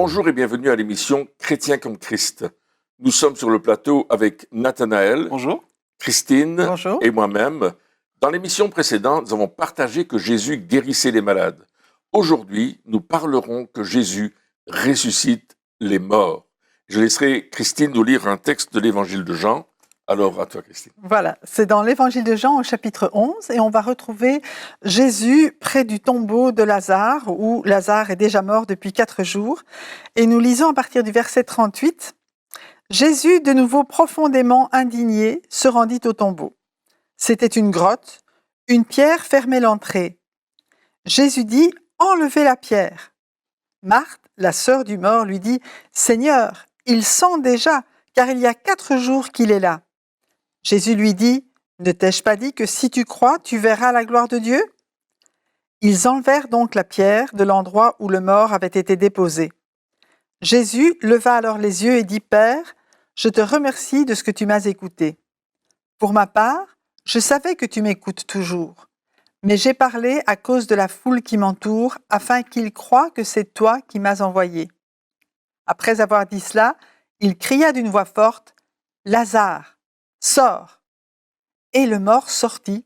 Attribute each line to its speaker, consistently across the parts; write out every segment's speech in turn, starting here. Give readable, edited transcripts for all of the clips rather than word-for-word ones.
Speaker 1: Bonjour et bienvenue à l'émission Chrétien comme Christ. Nous sommes sur le plateau avec Nathanaël,
Speaker 2: Bonjour.
Speaker 1: Christine
Speaker 3: Bonjour.
Speaker 1: et moi-même. Dans l'émission précédente, nous avons partagé que Jésus guérissait les malades. Aujourd'hui, nous parlerons que Jésus ressuscite les morts. Je laisserai Christine nous lire un texte de l'évangile de Jean. Alors, à toi, Christine.
Speaker 3: Voilà, c'est dans l'évangile de Jean au chapitre 11 et on va retrouver Jésus près du tombeau de Lazare où Lazare est déjà mort depuis 4 jours. Et nous lisons à partir du verset 38. Jésus, de nouveau profondément indigné, se rendit au tombeau. C'était une grotte, une pierre fermait l'entrée. Jésus dit « Enlevez la pierre ». Marthe, la sœur du mort, lui dit « Seigneur, il sent déjà, car il y a 4 jours qu'il est là ». Jésus lui dit « Ne t'ai-je pas dit que si tu crois, tu verras la gloire de Dieu ?» Ils enlevèrent donc la pierre de l'endroit où le mort avait été déposé. Jésus leva alors les yeux et dit « Père, je te remercie de ce que tu m'as écouté. Pour ma part, je savais que tu m'écoutes toujours, mais j'ai parlé à cause de la foule qui m'entoure, afin qu'ils croient que c'est toi qui m'as envoyé. » Après avoir dit cela, il cria d'une voix forte « Lazare, sors !» Et le mort sortit,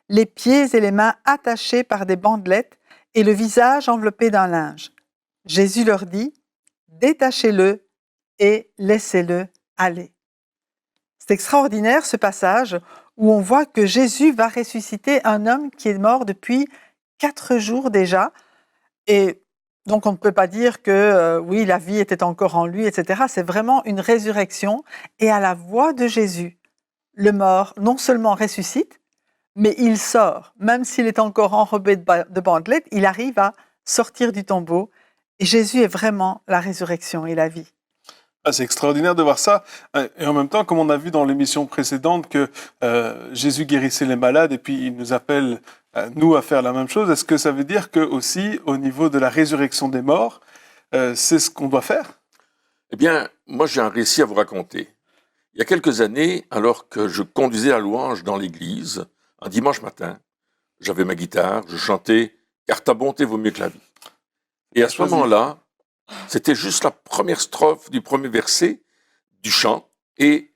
Speaker 3: les pieds et les mains attachés par des bandelettes et le visage enveloppé d'un linge. Jésus leur dit « Détachez-le et laissez-le aller. » C'est extraordinaire ce passage où on voit que Jésus va ressusciter un homme qui est mort depuis 4 jours déjà. Et donc on ne peut pas dire que oui, la vie était encore en lui, etc. C'est vraiment une résurrection. Et à la voix de Jésus, le mort non seulement ressuscite, mais il sort. Même s'il est encore enrobé de bandelettes, il arrive à sortir du tombeau. Et Jésus est vraiment la résurrection et la vie.
Speaker 2: Ah, c'est extraordinaire de voir ça. Et en même temps, comme on a vu dans l'émission précédente, que Jésus guérissait les malades et puis il nous appelle, nous, à faire la même chose. Est-ce que ça veut dire que aussi, au niveau de la résurrection des morts, c'est ce qu'on doit faire?
Speaker 1: Eh bien, moi j'ai un récit à vous raconter. Il y a quelques années, alors que je conduisais la louange dans l'église, un dimanche matin, j'avais ma guitare, je chantais « Car ta bonté vaut mieux que la vie ». Et à ce moment-là, c'était juste la première strophe du premier verset du chant, et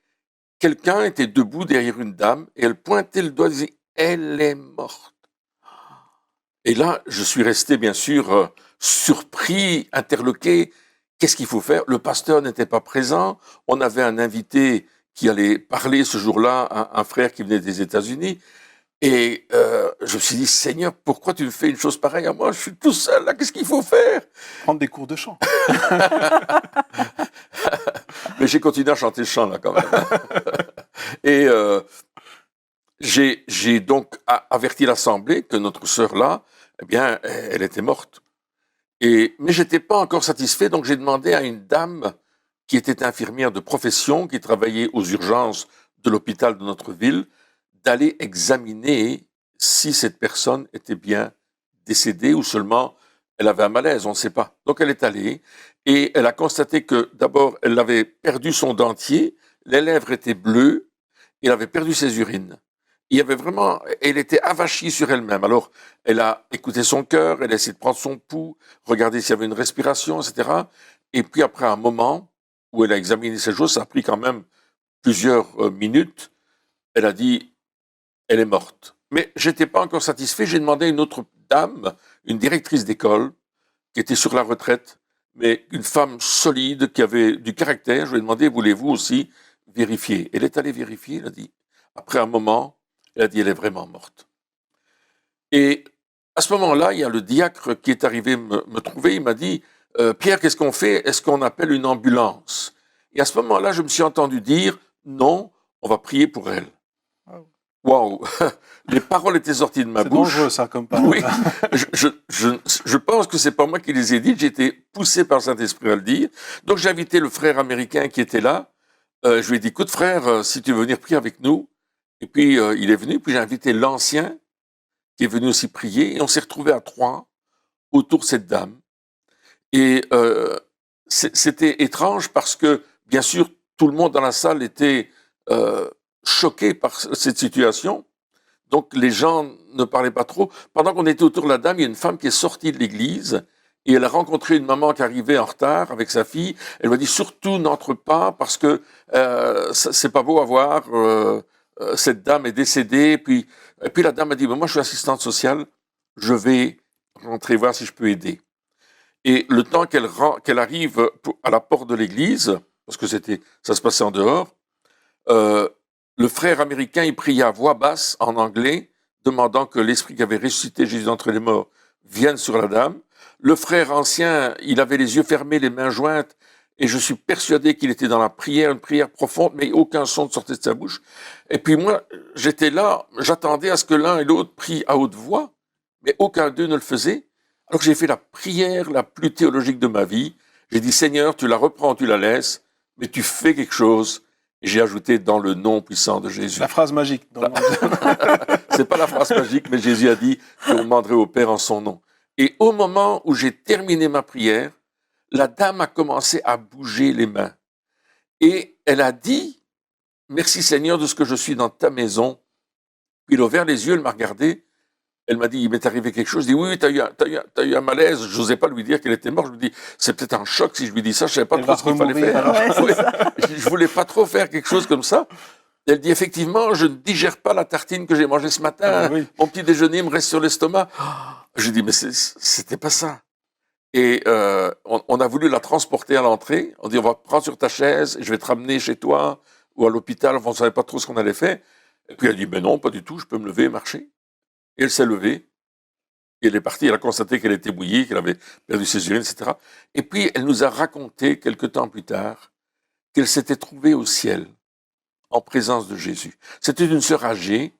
Speaker 1: quelqu'un était debout derrière une dame, et elle pointait le doigt et disait « Elle est morte ». Et là, je suis resté bien sûr surpris, interloqué. Qu'est-ce qu'il faut faire? Le pasteur n'était pas présent. On avait un invité qui allait parler ce jour-là, un frère qui venait des États-Unis. Et je me suis dit, Seigneur, pourquoi tu me fais une chose pareille à moi? Je suis tout seul là, qu'est-ce qu'il faut faire?
Speaker 2: Prendre des cours de chant.
Speaker 1: Mais j'ai continué à chanter le chant là quand même. Et j'ai donc averti l'assemblée que notre sœur là, eh bien, elle était morte. Mais j'étais pas encore satisfait, donc j'ai demandé à une dame qui était infirmière de profession, qui travaillait aux urgences de l'hôpital de notre ville, d'aller examiner si cette personne était bien décédée ou seulement elle avait un malaise, on ne sait pas. Donc elle est allée et elle a constaté que d'abord elle avait perdu son dentier, les lèvres étaient bleues, elle avait perdu ses urines. Elle était avachie sur elle-même. Alors, elle a écouté son cœur, elle a essayé de prendre son pouls, regarder s'il y avait une respiration, etc. Et puis après un moment où elle a examiné ces choses, ça a pris quand même plusieurs minutes, elle a dit, elle est morte. Mais j'étais pas encore satisfait, j'ai demandé à une autre dame, une directrice d'école, qui était sur la retraite, mais une femme solide, qui avait du caractère, je lui ai demandé, voulez-vous aussi vérifier? Elle est allée vérifier, elle a dit, après un moment, elle a dit, elle est vraiment morte. Et à ce moment-là, il y a le diacre qui est arrivé me trouver, il m'a dit, Pierre, qu'est-ce qu'on fait? Est-ce qu'on appelle une ambulance? Et à ce moment-là, je me suis entendu dire, non, on va prier pour elle. Waouh! Les paroles étaient sorties de ma bouche.
Speaker 2: C'est dangereux, ça, comme parole.
Speaker 1: Oui, je pense que c'est pas moi qui les ai dites, j'ai été poussé par le Saint-Esprit à le dire. Donc j'ai invité le frère américain qui était là. Je lui ai dit, écoute frère, si tu veux venir prier avec nous. Et puis il est venu, puis j'ai invité l'ancien qui est venu aussi prier. Et on s'est retrouvés à 3 autour de cette dame. Et c'était étrange parce que, bien sûr, tout le monde dans la salle était choqué par cette situation. Donc, les gens ne parlaient pas trop. Pendant qu'on était autour de la dame, il y a une femme qui est sortie de l'église Et elle a rencontré une maman qui arrivait en retard avec sa fille. Elle lui a dit, surtout n'entre pas parce que c'est pas beau à voir. Cette dame est décédée. Et puis la dame a dit, moi je suis assistante sociale, je vais rentrer voir si je peux aider. Et le temps qu'elle arrive à la porte de l'église, parce que ça se passait en dehors, le frère américain, il priait à voix basse en anglais, demandant que l'esprit qui avait ressuscité Jésus d'entre les morts vienne sur la dame. Le frère ancien, il avait les yeux fermés, les mains jointes, et je suis persuadé qu'il était dans la prière, une prière profonde, mais aucun son ne sortait de sa bouche. Et puis moi, j'étais là, j'attendais à ce que l'un et l'autre prient à haute voix, mais aucun d'eux ne le faisait. Alors que j'ai fait la prière la plus théologique de ma vie. J'ai dit, Seigneur, tu la reprends, tu la laisses, mais tu fais quelque chose. Et j'ai ajouté dans le nom puissant de Jésus.
Speaker 2: La phrase magique.
Speaker 1: C'est pas la phrase magique, mais Jésus a dit qu'on demanderait au Père en son nom. Et au moment où j'ai terminé ma prière, la dame a commencé à bouger les mains. Et elle a dit, merci Seigneur de ce que je suis dans ta maison. Puis elle a ouvert les yeux, elle m'a regardé. Elle m'a dit, il m'est arrivé quelque chose. Je dis, oui, t'as eu un malaise. Je n'osais pas lui dire qu'elle était morte. Je me dis, c'est peut-être un choc si je lui dis ça. Je savais pas trop ce qu'il fallait faire.
Speaker 3: Ouais,
Speaker 1: je voulais pas trop faire quelque chose comme ça. Elle dit, effectivement, je ne digère pas la tartine que j'ai mangée ce matin.
Speaker 2: Oui.
Speaker 1: Mon petit déjeuner me reste sur l'estomac. Je dis, mais c'était pas ça. Et on a voulu la transporter à l'entrée. On dit, on va te prendre sur ta chaise, et je vais te ramener chez toi ou à l'hôpital. Enfin, on ne savait pas trop ce qu'on allait faire. Et puis elle dit, ben non, pas du tout, je peux me lever et marcher. Et elle s'est levée. Et elle est partie. Elle a constaté qu'elle était bouillie, qu'elle avait perdu ses urines, etc. Et puis elle nous a raconté, quelque temps plus tard, qu'elle s'était trouvée au ciel, en présence de Jésus. C'était une sœur âgée,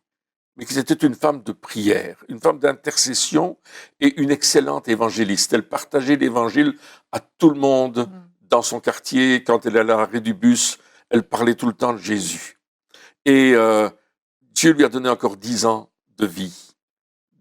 Speaker 1: mais qui était une femme de prière, une femme d'intercession et une excellente évangéliste. Elle partageait l'évangile à tout le monde dans son quartier. Quand elle allait à l'arrêt du bus, elle parlait tout le temps de Jésus. Et Dieu lui a donné encore 10 ans de vie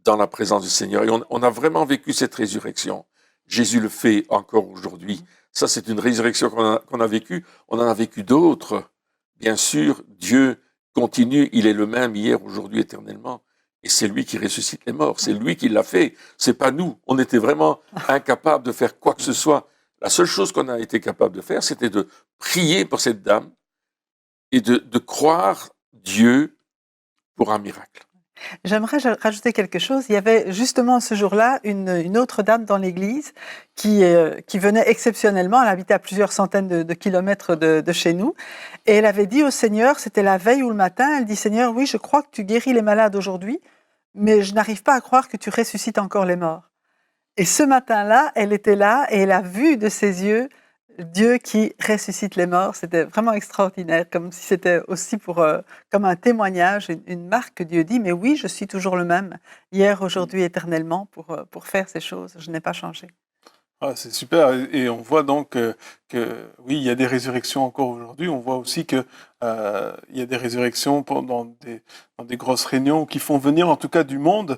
Speaker 1: dans la présence du Seigneur. Et on a vraiment vécu cette résurrection. Jésus le fait encore aujourd'hui. Ça, c'est une résurrection qu'on a vécue. On en a vécu d'autres. Bien sûr, Dieu continue, il est le même hier, aujourd'hui, éternellement. Et c'est lui qui ressuscite les morts. C'est lui qui l'a fait. C'est pas nous. On était vraiment incapables de faire quoi que ce soit. La seule chose qu'on a été capable de faire, c'était de prier pour cette dame et de croire Dieu pour un miracle.
Speaker 3: J'aimerais rajouter quelque chose. Il y avait justement ce jour-là une autre dame dans l'église qui venait exceptionnellement. Elle habitait à plusieurs centaines de kilomètres de chez nous. Et elle avait dit au Seigneur, c'était la veille ou le matin, elle dit, Seigneur, oui, je crois que tu guéris les malades aujourd'hui, mais je n'arrive pas à croire que tu ressuscites encore les morts. Et ce matin-là, elle était là et elle a vu de ses yeux Dieu qui ressuscite les morts. C'était vraiment extraordinaire, comme si c'était aussi comme un témoignage, une marque que Dieu dit, mais oui, je suis toujours le même, hier, aujourd'hui, éternellement, pour faire ces choses. Je n'ai pas changé.
Speaker 2: Ah, c'est super. Et on voit donc que oui, il y a des résurrections encore aujourd'hui. On voit aussi que il y a des résurrections dans des grosses réunions qui font venir en tout cas du monde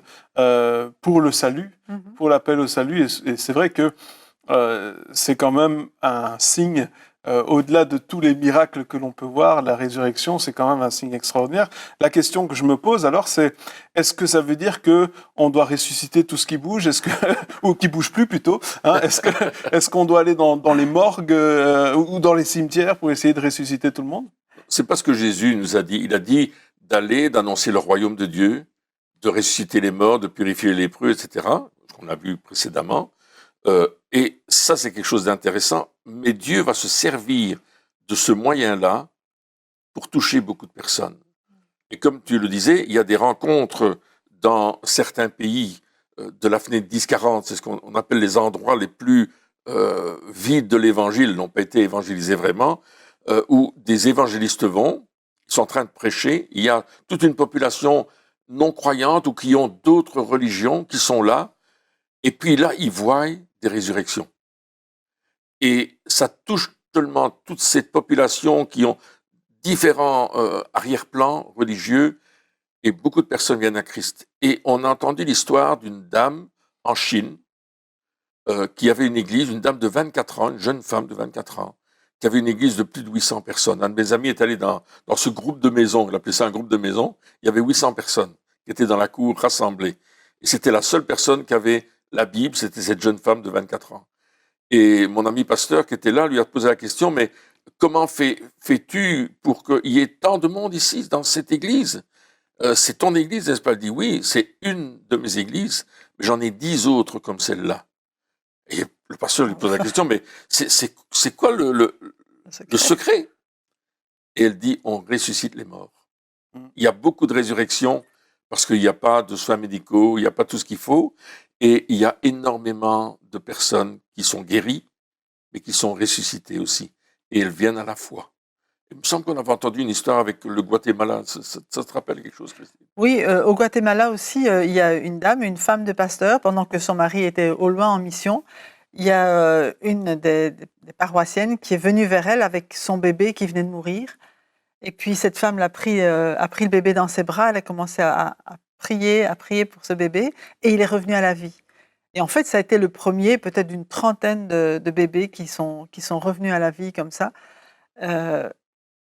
Speaker 2: pour le salut, pour l'appel au salut. Et c'est vrai que c'est quand même un signe, au-delà de tous les miracles que l'on peut voir, la résurrection, c'est quand même un signe extraordinaire. La question que je me pose alors, c'est est-ce que ça veut dire que on doit ressusciter tout ce qui bouge, ou qui bouge plus plutôt, hein, est-ce qu'on doit aller dans les morgues ou dans les cimetières pour essayer de ressusciter tout le monde?
Speaker 1: C'est pas ce que Jésus nous a dit. Il a dit d'aller, d'annoncer le royaume de Dieu, de ressusciter les morts, de purifier les lépreux, etc. Ce qu'on a vu précédemment. Et ça, c'est quelque chose d'intéressant. Mais Dieu va se servir de ce moyen-là pour toucher beaucoup de personnes. Et comme tu le disais, il y a des rencontres dans certains pays de la fenêtre 10-40, c'est ce qu'on appelle les endroits les plus vides de l'évangile, n'ont pas été évangélisés vraiment, où des évangélistes vont, ils sont en train de prêcher, il y a toute une population non croyante ou qui ont d'autres religions qui sont là, et puis là, ils voient des résurrections. Et ça touche tellement toute cette population qui ont différents arrière-plans religieux, et beaucoup de personnes viennent à Christ. Et on a entendu l'histoire d'une dame en Chine qui avait une église, une dame de 24 ans, une jeune femme de 24 ans, qui avait une église de plus de 800 personnes. Un de mes amis est allé dans ce groupe de maisons, il appelait ça un groupe de maisons, il y avait 800 personnes qui étaient dans la cour rassemblées. Et c'était la seule personne qui avait la Bible, c'était cette jeune femme de 24 ans. Et mon ami pasteur qui était là lui a posé la question, mais comment fais-tu pour qu'il y ait tant de monde ici, dans cette église? C'est ton église, n'est-ce pas? Elle dit, oui, c'est une de mes églises, mais j'en ai 10 autres comme celle-là. Et le pasteur lui pose la question, mais c'est quoi le secret? Et elle dit, on ressuscite les morts. Il y a beaucoup de résurrections parce qu'il n'y a pas de soins médicaux, il n'y a pas tout ce qu'il faut. Et il y a énormément de personnes qui sont guéries, mais qui sont ressuscitées aussi. Et elles viennent à la foi. Il me semble qu'on avait entendu une histoire avec le Guatemala. Ça te rappelle quelque chose, Christine?
Speaker 3: Oui, au Guatemala aussi, il y a une dame, une femme de pasteur, pendant que son mari était au loin en mission. Il y a une des paroissiennes qui est venue vers elle avec son bébé qui venait de mourir. Et puis cette femme a pris le bébé dans ses bras, elle a commencé à prier pour ce bébé, et il est revenu à la vie. Et en fait, ça a été le premier, peut-être d'une trentaine de bébés qui sont revenus à la vie comme ça.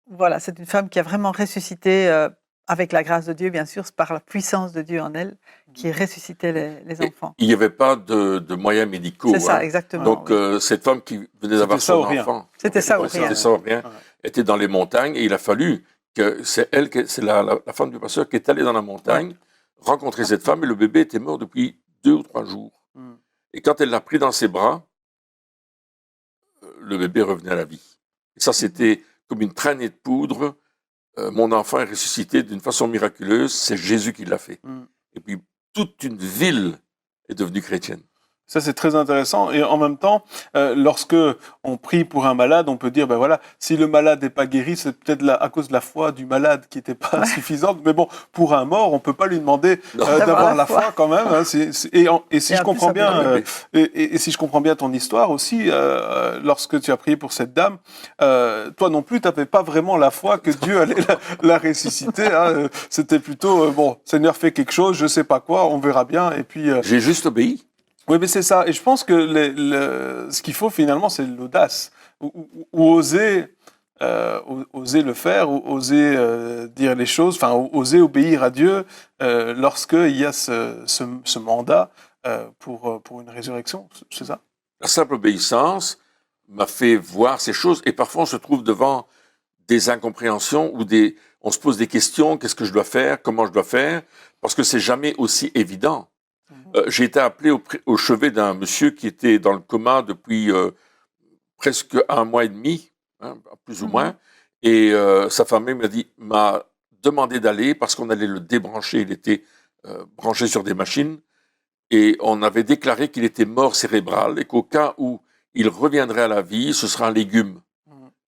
Speaker 3: Voilà, c'est une femme qui a vraiment ressuscité, avec la grâce de Dieu, bien sûr, c'est par la puissance de Dieu en elle, qui ressuscitait les enfants.
Speaker 1: Il n'y avait pas de moyens médicaux.
Speaker 3: C'est ça, exactement.
Speaker 1: Donc,
Speaker 3: oui.
Speaker 1: Cette femme qui venait d'avoir son enfant,
Speaker 3: C'était ça ou rien.
Speaker 1: C'était ça ou rien, était dans les montagnes, et il a fallu que c'est la femme du pasteur qui est allée dans la montagne, rencontrer cette femme, et le bébé était mort depuis 2 ou 3 jours. Et quand elle l'a pris dans ses bras, le bébé revenait à la vie. Et ça, c'était comme une traînée de poudre. Mon enfant est ressuscité d'une façon miraculeuse, c'est Jésus qui l'a fait. Et puis, toute une ville est devenue chrétienne.
Speaker 2: Ça, c'est très intéressant. Et en même temps, lorsque on prie pour un malade, on peut dire, ben voilà, si le malade n'est pas guéri, c'est peut-être à cause de la foi du malade qui n'était pas suffisante. Mais bon, pour un mort, on peut pas lui demander d'avoir la foi quand même. Hein. Et si je comprends bien, et si je comprends bien ton histoire aussi, lorsque tu as prié pour cette dame, toi non plus, tu n'avais pas vraiment la foi que Dieu allait la ressusciter. Hein. C'était plutôt, bon, Seigneur, fais quelque chose, je sais pas quoi, on verra bien. Et puis,
Speaker 1: j'ai juste obéi.
Speaker 2: Oui, mais c'est ça. Et je pense que ce qu'il faut finalement, c'est l'audace. Ou oser le faire, ou oser dire les choses, enfin, oser obéir à Dieu lorsqu'il y a ce mandat pour une résurrection. C'est ça?
Speaker 1: La simple obéissance m'a fait voir ces choses. Et parfois, on se trouve devant des incompréhensions ou on se pose des questions. Qu'est-ce que je dois faire? Comment je dois faire? Parce que c'est jamais aussi évident. J'ai été appelé au chevet d'un monsieur qui était dans le coma depuis presque 1 mois et demi, hein, plus ou moins, et sa famille m'a demandé d'aller parce qu'on allait le débrancher. Il était branché sur des machines, et on avait déclaré qu'il était mort cérébral et qu'au cas où il reviendrait à la vie, ce sera un légume.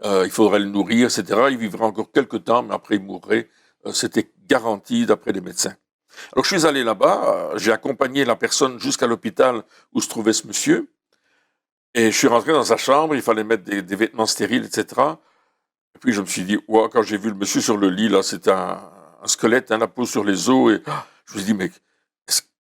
Speaker 1: Il faudrait le nourrir, etc. Il vivrait encore quelques temps, mais après il mourrait. C'était garanti d'après les médecins. Alors je suis allé là-bas, j'ai accompagné la personne jusqu'à l'hôpital où se trouvait ce monsieur, et je suis rentré dans sa chambre, il fallait mettre des vêtements stériles, etc. Et puis je me suis dit, wow, quand j'ai vu le monsieur sur le lit, là, c'était un squelette, la peau sur les os, et je me suis dit, mais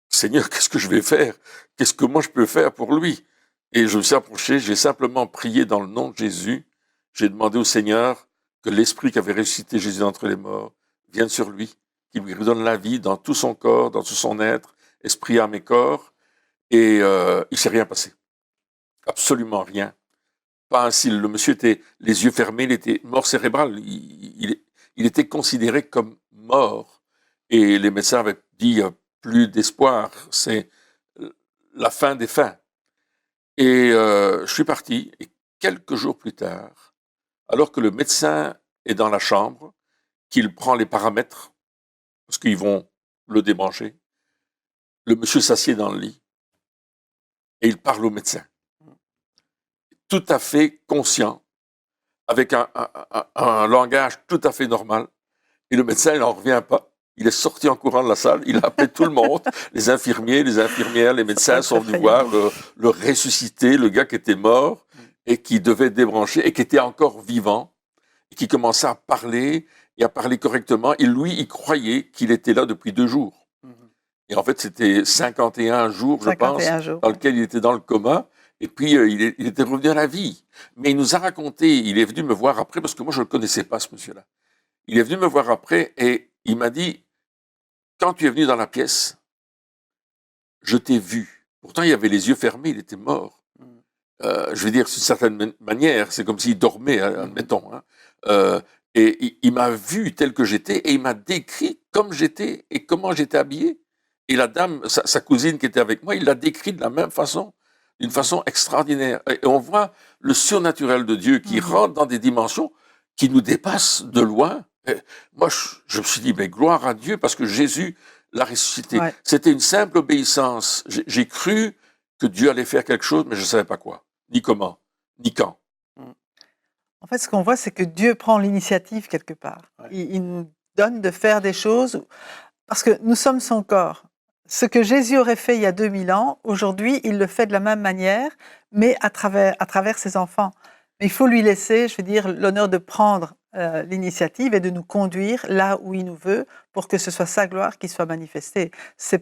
Speaker 1: Seigneur, qu'est-ce que je vais faire? Qu'est-ce que moi je peux faire pour lui? Et je me suis approché, j'ai simplement prié dans le nom de Jésus, j'ai demandé au Seigneur que l'esprit qui avait ressuscité Jésus d'entre les morts vienne sur lui, qui lui redonne la vie dans tout son corps, dans tout son être, esprit, âme et corps, et il ne s'est rien passé. Absolument rien. Pas un cil. Le monsieur était les yeux fermés, il était mort cérébral. Il était considéré comme mort. Et les médecins avaient dit, plus d'espoir, c'est la fin des fins. Et je suis parti, et quelques jours plus tard, alors que le médecin est dans la chambre, qu'il prend les paramètres, parce qu'ils vont le débrancher, le monsieur s'assied dans le lit et il parle au médecin. Tout à fait conscient, avec un langage tout à fait normal. Et le médecin, il n'en revient pas. Il est sorti en courant de la salle, il a appelé tout le monde, les infirmiers, les infirmières, les médecins sont venus voir le ressusciter, le gars qui était mort et qui devait débrancher et qui était encore vivant et qui commençait à parler et à parler correctement. Et lui, il croyait qu'il était là depuis 2 jours. Et en fait, c'était 51 jours, je pense, dans lequel il était dans le coma. Et puis, il était revenu à la vie. Mais il nous a raconté, il est venu me voir après, parce que moi, je ne le connaissais pas, ce monsieur-là. Il est venu me voir après et il m'a dit, quand tu es venu dans la pièce, je t'ai vu Pourtant, il avait les yeux fermés, il était mort. Je veux dire, d'une certaine manière, c'est comme s'il dormait, admettons. Hein. Et il m'a vu tel que j'étais et il m'a décrit comme j'étais et comment j'étais habillé. Et la dame, sa cousine qui était avec moi, il l'a décrit de la même façon, d'une façon extraordinaire. Et on voit le surnaturel de Dieu qui rentre dans des dimensions qui nous dépassent de loin. Et moi, je me suis dit, mais gloire à Dieu, parce que Jésus l'a ressuscité.
Speaker 3: Ouais.
Speaker 1: C'était une simple obéissance. J'ai cru que Dieu allait faire quelque chose, mais je ne savais pas quoi, ni comment, ni quand.
Speaker 3: En fait, ce qu'on voit, c'est que Dieu prend l'initiative quelque part.
Speaker 2: Ouais.
Speaker 3: Il nous donne de faire des choses parce que nous sommes son corps. Ce que Jésus aurait fait il y a 2000 ans, aujourd'hui, il le fait de la même manière, mais à travers ses enfants. Mais il faut lui laisser, je veux dire, l'honneur de prendre l'initiative et de nous conduire là où il nous veut pour que ce soit sa gloire qui soit manifestée. Ça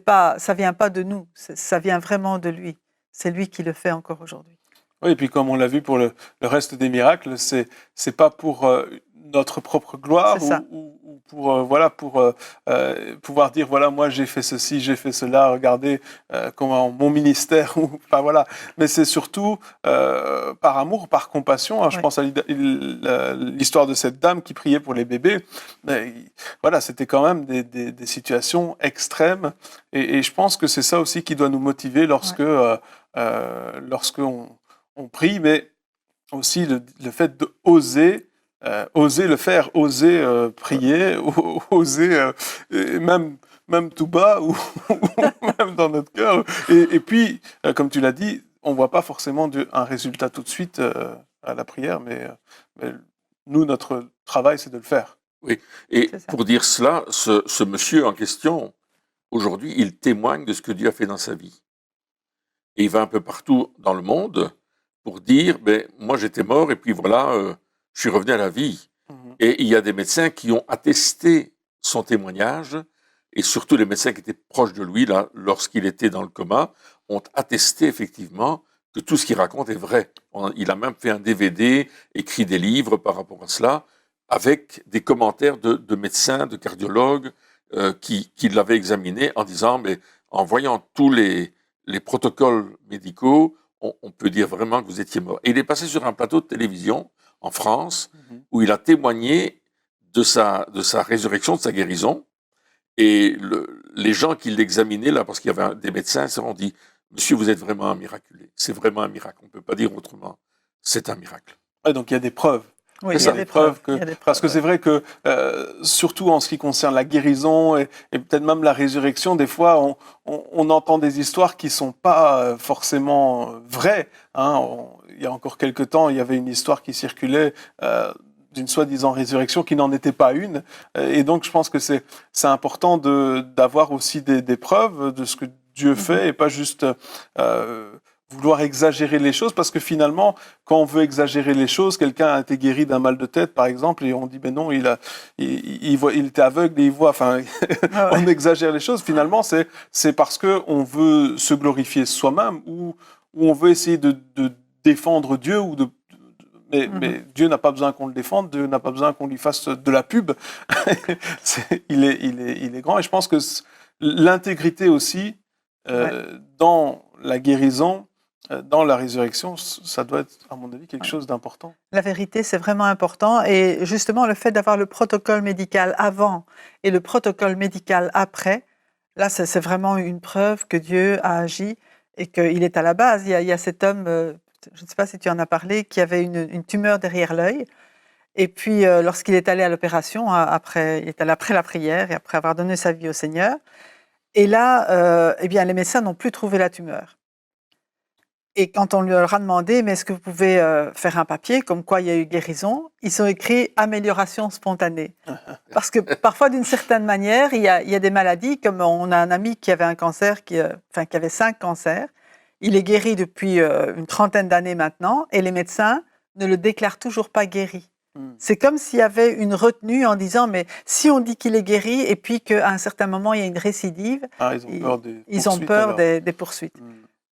Speaker 3: vient pas de nous, ça vient vraiment de lui. C'est lui qui le fait encore aujourd'hui.
Speaker 2: Oui, et puis comme on l'a vu pour le reste des miracles, c'est pas pour notre propre gloire ou pour pouvoir dire voilà, moi j'ai fait ceci, j'ai fait cela, regardez comment mon ministère ou enfin voilà, mais c'est surtout par amour, par compassion. Hein, je pense à l'histoire de cette dame qui priait pour les bébés. Mais, voilà, c'était quand même des situations extrêmes et je pense que c'est ça aussi qui doit nous motiver lorsqu'on prie, mais aussi le fait d'oser le faire, oser prier, oser même tout bas ou même dans notre cœur. Et puis, comme tu l'as dit, on ne voit pas forcément un résultat tout de suite à la prière, mais nous, notre travail, c'est de le faire.
Speaker 1: Oui, et pour dire cela, ce monsieur en question, aujourd'hui, il témoigne de ce que Dieu a fait dans sa vie. Et il va un peu partout dans le monde pour dire, ben, moi j'étais mort et puis voilà, je suis revenu à la vie. Et il y a des médecins qui ont attesté son témoignage, et surtout les médecins qui étaient proches de lui, là, lorsqu'il était dans le coma, ont attesté effectivement que tout ce qu'il raconte est vrai. Il a même fait un DVD, écrit des livres par rapport à cela, avec des commentaires de médecins, de cardiologues qui l'avaient examiné en disant, mais en voyant tous les protocoles médicaux, on peut dire vraiment que vous étiez mort. Et il est passé sur un plateau de télévision en France, où il a témoigné de sa résurrection, de sa guérison. Et les gens qui l'examinaient, là, parce qu'il y avait des médecins, se sont dit, monsieur, vous êtes vraiment un miraculé. C'est vraiment un miracle. On ne peut pas dire autrement. C'est un miracle.
Speaker 2: Ouais, donc il y a des preuves.
Speaker 3: Oui, il y a des preuves.
Speaker 2: Parce que c'est vrai que, surtout en ce qui concerne la guérison et peut-être même la résurrection, des fois, on entend des histoires qui sont pas forcément vraies. Hein. Il y a encore quelque temps, il y avait une histoire qui circulait d'une soi-disant résurrection qui n'en était pas une. Et donc, je pense que c'est important d'avoir aussi des preuves de ce que Dieu fait et pas juste vouloir exagérer les choses, parce que finalement, quand on veut exagérer les choses, quelqu'un a été guéri d'un mal de tête, par exemple, et on dit, ben non, il était aveugle et il voit, enfin, on exagère les choses. Finalement, c'est parce que on veut se glorifier soi-même ou on veut essayer de défendre Dieu mais Dieu n'a pas besoin qu'on le défende, Dieu n'a pas besoin qu'on lui fasse de la pub. Il est grand, et je pense que l'intégrité aussi dans la guérison, dans la résurrection, ça doit être, à mon avis, quelque chose d'important.
Speaker 3: La vérité, c'est vraiment important. Et justement, le fait d'avoir le protocole médical avant et le protocole médical après, là, c'est vraiment une preuve que Dieu a agi et qu'il est à la base. Il y a cet homme, je ne sais pas si tu en as parlé, qui avait une tumeur derrière l'œil. Et puis, lorsqu'il est allé à l'opération, il est allé après la prière et après avoir donné sa vie au Seigneur. Et là, eh bien, les médecins n'ont plus trouvé la tumeur. Et quand on leur a demandé, mais est-ce que vous pouvez faire un papier comme quoi il y a eu guérison, ils ont écrit amélioration spontanée. Parce que parfois, d'une certaine manière, il y a des maladies, comme on a un ami qui avait un cancer, qui avait 5 cancers. Il est guéri depuis une trentaine d'années maintenant, et les médecins ne le déclarent toujours pas guéri. C'est comme s'il y avait une retenue en disant, mais si on dit qu'il est guéri, et puis qu'à un certain moment, il y a une récidive, ils ont peur des poursuites.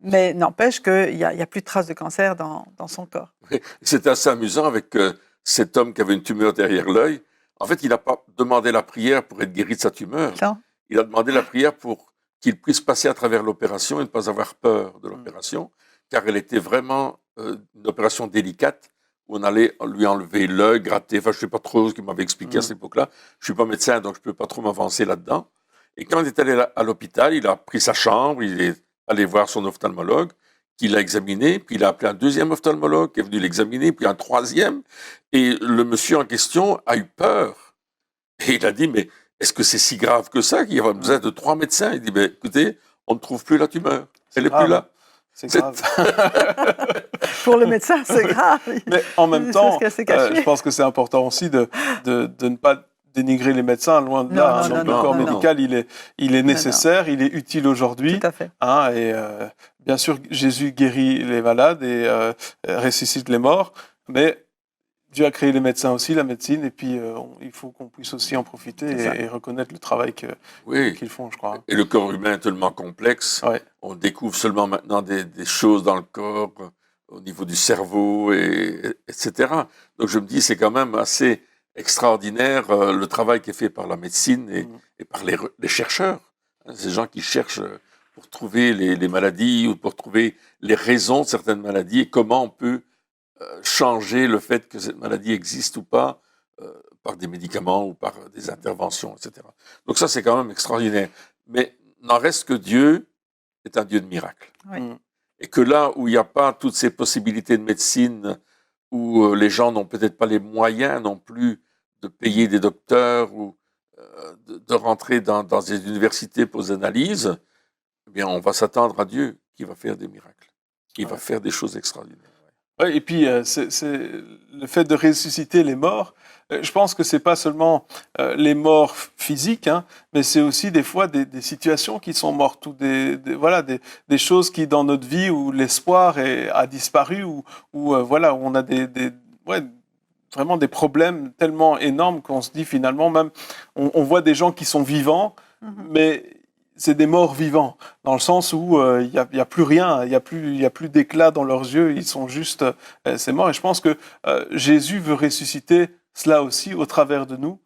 Speaker 3: Mais n'empêche qu'il n'y a plus de traces de cancer dans son corps.
Speaker 1: C'est assez amusant avec cet homme qui avait une tumeur derrière l'œil. En fait, il n'a pas demandé la prière pour être guéri de sa tumeur.
Speaker 3: Non.
Speaker 1: Il a demandé la prière pour qu'il puisse passer à travers l'opération et ne pas avoir peur de l'opération, car elle était vraiment une opération délicate, où on allait lui enlever l'œil, gratter, enfin je ne sais pas trop ce qu'il m'avait expliqué à cette époque-là. Je ne suis pas médecin, donc je ne peux pas trop m'avancer là-dedans. Et quand il est allé à l'hôpital, il a pris sa chambre, il est allé voir son ophtalmologue, qui l'a examiné, puis il a appelé un deuxième ophtalmologue qui est venu l'examiner, puis un troisième. Et le monsieur en question a eu peur. Et il a dit, mais est-ce que c'est si grave que ça qu'il y a besoin de 3 médecins? Il dit, ben, écoutez, on ne trouve plus la tumeur. Elle n'est plus là.
Speaker 2: C'est grave.
Speaker 3: Pour le médecin, c'est grave.
Speaker 2: Mais en même temps, je pense que c'est important aussi de ne pas dénigrer les médecins, loin de là.
Speaker 3: Non,
Speaker 2: Donc, le corps médical, il est nécessaire, il est utile aujourd'hui.
Speaker 3: Tout à fait.
Speaker 2: Et bien sûr, Jésus guérit les malades et ressuscite les morts, mais Dieu a créé les médecins aussi, la médecine, et puis il faut qu'on puisse aussi en profiter et reconnaître le travail qu'ils font, je crois.
Speaker 1: Et le corps humain est tellement complexe.
Speaker 2: Ouais.
Speaker 1: On découvre seulement maintenant des choses dans le corps, au niveau du cerveau, etc. Donc je me dis, c'est quand même assez extraordinaire le travail qui est fait par la médecine et par les chercheurs. Ces gens qui cherchent pour trouver les maladies ou pour trouver les raisons de certaines maladies et comment on peut changer le fait que cette maladie existe ou pas par des médicaments ou par des interventions, etc. Donc ça, c'est quand même extraordinaire. Mais n'en reste que Dieu est un Dieu de miracles.
Speaker 3: Oui.
Speaker 1: Et que là où il n'y a pas toutes ces possibilités de médecine, où les gens n'ont peut-être pas les moyens non plus de payer des docteurs ou de rentrer dans des universités pour des analyses, eh bien, on va s'attendre à Dieu qui va faire des miracles, qui va faire des choses extraordinaires.
Speaker 2: Ouais, et puis, c'est le fait de ressusciter les morts, je pense que c'est pas seulement les morts physiques, mais c'est aussi des fois des situations qui sont mortes ou des choses qui dans notre vie où l'espoir a disparu ou voilà, où on a vraiment des problèmes tellement énormes qu'on se dit finalement même, on voit des gens qui sont vivants, mais c'est des morts vivants, dans le sens où il y a plus rien, il y a plus d'éclat dans leurs yeux, ils sont juste c'est mort. Et je pense que Jésus veut ressusciter cela aussi au travers de nous.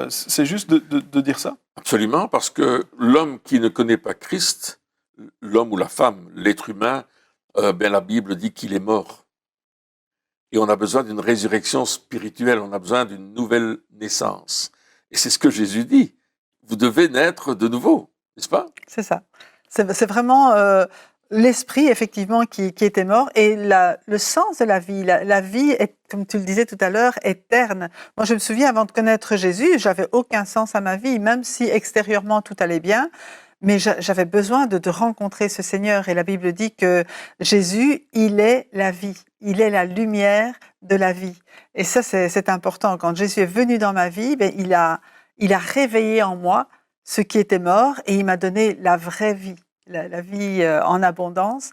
Speaker 2: C'est juste de dire ça.
Speaker 1: Absolument, parce que l'homme qui ne connaît pas Christ, l'homme ou la femme, l'être humain, la Bible dit qu'il est mort. Et on a besoin d'une résurrection spirituelle, on a besoin d'une nouvelle naissance. Et c'est ce que Jésus dit. Vous devez naître de nouveau. N'est-ce pas? C'est
Speaker 3: ça. C'est vraiment l'esprit, effectivement, qui était mort. Et le sens de la vie, la vie est, comme tu le disais tout à l'heure, éterne. Moi, je me souviens, avant de connaître Jésus, j'avais aucun sens à ma vie, même si extérieurement tout allait bien. Mais j'avais besoin de rencontrer ce Seigneur. Et la Bible dit que Jésus, il est la vie. Il est la lumière de la vie. Et ça, c'est important. Quand Jésus est venu dans ma vie, il a réveillé en moi ce qui était mort, et il m'a donné la vraie vie, la vie en abondance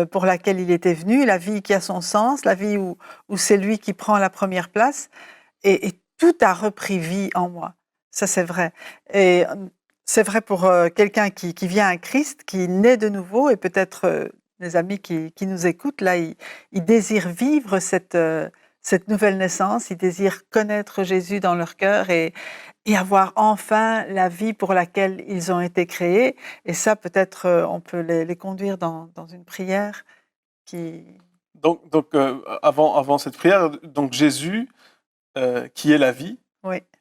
Speaker 3: pour laquelle il était venu, la vie qui a son sens, la vie où c'est lui qui prend la première place, et tout a repris vie en moi. Ça, c'est vrai. Et c'est vrai pour quelqu'un qui vient à Christ, qui naît de nouveau, et peut-être les amis qui nous écoutent, là, ils désirent vivre cette nouvelle naissance, ils désirent connaître Jésus dans leur cœur et avoir enfin la vie pour laquelle ils ont été créés. Et ça, peut-être, on peut les conduire dans une prière qui...
Speaker 2: Donc avant cette prière, donc Jésus, qui est la vie,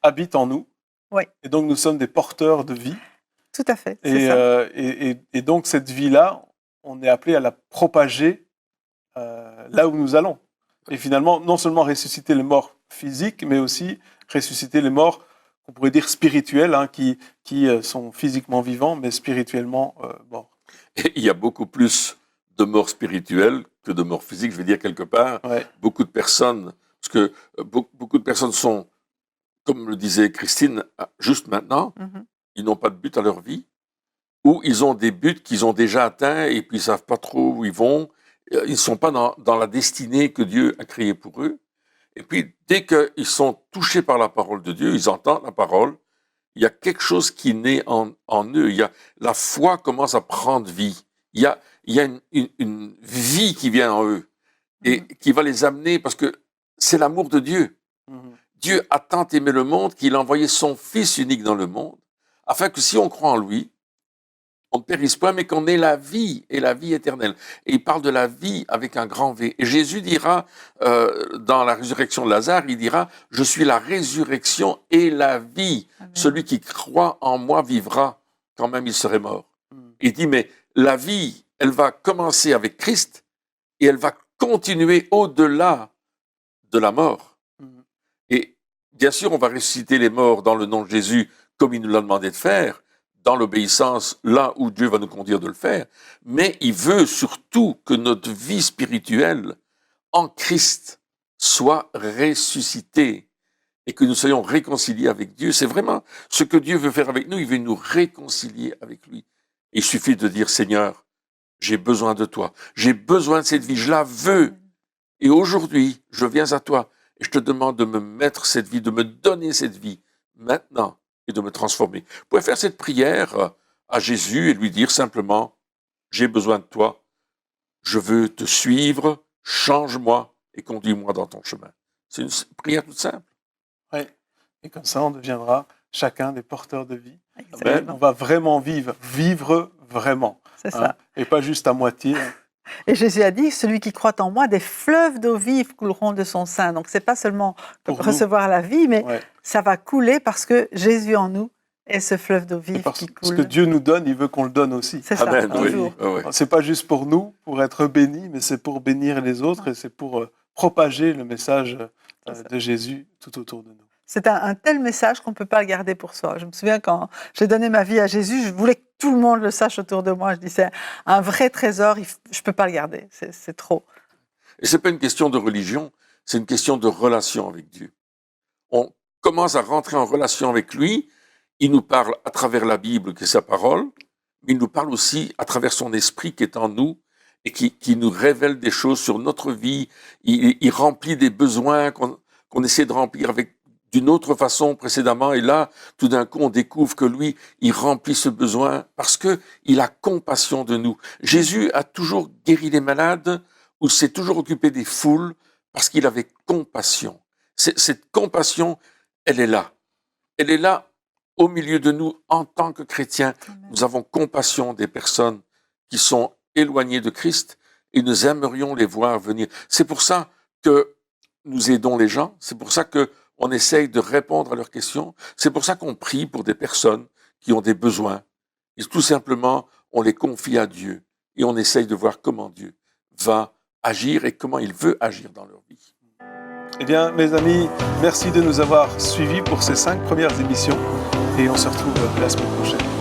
Speaker 2: habite en nous.
Speaker 3: Oui.
Speaker 2: Et donc, nous sommes des porteurs de vie.
Speaker 3: Tout à fait, c'est ça.
Speaker 2: Et donc, cette vie-là, on est appelé à la propager là où nous allons. Et finalement, non seulement ressusciter les morts physiques, mais aussi ressusciter les morts, on pourrait dire spirituels, qui sont physiquement vivants, mais spirituellement morts.
Speaker 1: Et il y a beaucoup plus de morts spirituelles que de morts physiques, je veux dire quelque part.
Speaker 2: Ouais.
Speaker 1: Beaucoup de personnes, parce que beaucoup de personnes sont, comme le disait Christine, juste maintenant, ils n'ont pas de but à leur vie, ou ils ont des buts qu'ils ont déjà atteints et puis ils ne savent pas trop où ils vont. Ils ne sont pas dans la destinée que Dieu a créée pour eux. Et puis, dès qu'ils sont touchés par la parole de Dieu, ils entendent la parole, il y a quelque chose qui naît en eux. La foi commence à prendre vie. Il y a une vie qui vient en eux et qui va les amener, parce que c'est l'amour de Dieu. Dieu a tant aimé le monde qu'il a envoyé son Fils unique dans le monde, afin que si on croit en lui, on ne périsse point, mais qu'on ait la vie et la vie éternelle. Et il parle de la vie avec un grand V. Et Jésus dira, dans la résurrection de Lazare, il dira, je suis la résurrection et la vie.
Speaker 3: Amen.
Speaker 1: Celui qui croit en moi vivra quand même il serait mort. Il dit, mais la vie, elle va commencer avec Christ et elle va continuer au-delà de la mort. Et bien sûr, on va ressusciter les morts dans le nom de Jésus, comme il nous l'a demandé de faire, dans l'obéissance, là où Dieu va nous conduire de le faire. Mais il veut surtout que notre vie spirituelle en Christ soit ressuscitée et que nous soyons réconciliés avec Dieu. C'est vraiment ce que Dieu veut faire avec nous. Il veut nous réconcilier avec lui. Il suffit de dire, Seigneur, j'ai besoin de toi. J'ai besoin de cette vie. Je la veux. Et aujourd'hui, je viens à toi et je te demande de me mettre cette vie, de me donner cette vie maintenant et de me transformer. Vous pouvez faire cette prière à Jésus et lui dire simplement, j'ai besoin de toi, je veux te suivre, change-moi et conduis-moi dans ton chemin. C'est une prière toute simple.
Speaker 2: Oui, et comme ça, on deviendra chacun des porteurs de vie.
Speaker 3: Exactement.
Speaker 2: On va vraiment vivre vraiment.
Speaker 3: C'est ça.
Speaker 2: Et pas juste à moitié.
Speaker 3: Et Jésus a dit, celui qui croit en moi, des fleuves d'eau vive couleront de son sein. Donc, c'est pas seulement
Speaker 2: Pour
Speaker 3: recevoir la vie, mais
Speaker 2: Ouais.
Speaker 3: ça va couler parce que Jésus en nous est ce fleuve d'eau vive
Speaker 2: Parce
Speaker 3: qui
Speaker 2: que ce
Speaker 3: coule.
Speaker 2: que Dieu nous donne, il veut qu'on le donne aussi.
Speaker 3: C'est ça,
Speaker 1: Amen, oui.
Speaker 3: toujours.
Speaker 1: Oui.
Speaker 2: C'est pas juste pour nous, pour être bénis, mais c'est pour bénir les autres et c'est pour propager le message de Jésus tout autour de nous.
Speaker 3: C'est un tel message qu'on ne peut pas le garder pour soi. Je me souviens quand j'ai donné ma vie à Jésus, je voulais que tout le monde le sache autour de moi. Je dis, c'est un vrai trésor, je ne peux pas le garder, c'est trop.
Speaker 1: Et c'est pas une question de religion, c'est une question de relation avec Dieu. On commence à rentrer en relation avec lui. Il nous parle à travers la Bible, qui est sa parole, mais il nous parle aussi à travers son esprit qui est en nous et qui nous révèle des choses sur notre vie. Il remplit des besoins qu'on essaie de remplir d'une autre façon précédemment. Et là, tout d'un coup, on découvre que lui, il remplit ce besoin parce qu'il a compassion de nous. Jésus a toujours guéri les malades ou s'est toujours occupé des foules parce qu'il avait compassion. Cette compassion, elle est là. Elle est là au milieu de nous en tant que chrétiens.
Speaker 3: Amen.
Speaker 1: Nous avons compassion des personnes qui sont éloignées de Christ et nous aimerions les voir venir. C'est pour ça que nous aidons les gens. C'est pour ça que on essaye de répondre à leurs questions. C'est pour ça qu'on prie pour des personnes qui ont des besoins. Et tout simplement, on les confie à Dieu et on essaye de voir comment Dieu va agir et comment il veut agir dans leur vie.
Speaker 2: Eh bien, mes amis, merci de nous avoir suivis pour ces 5 premières émissions et on se retrouve la semaine prochaine.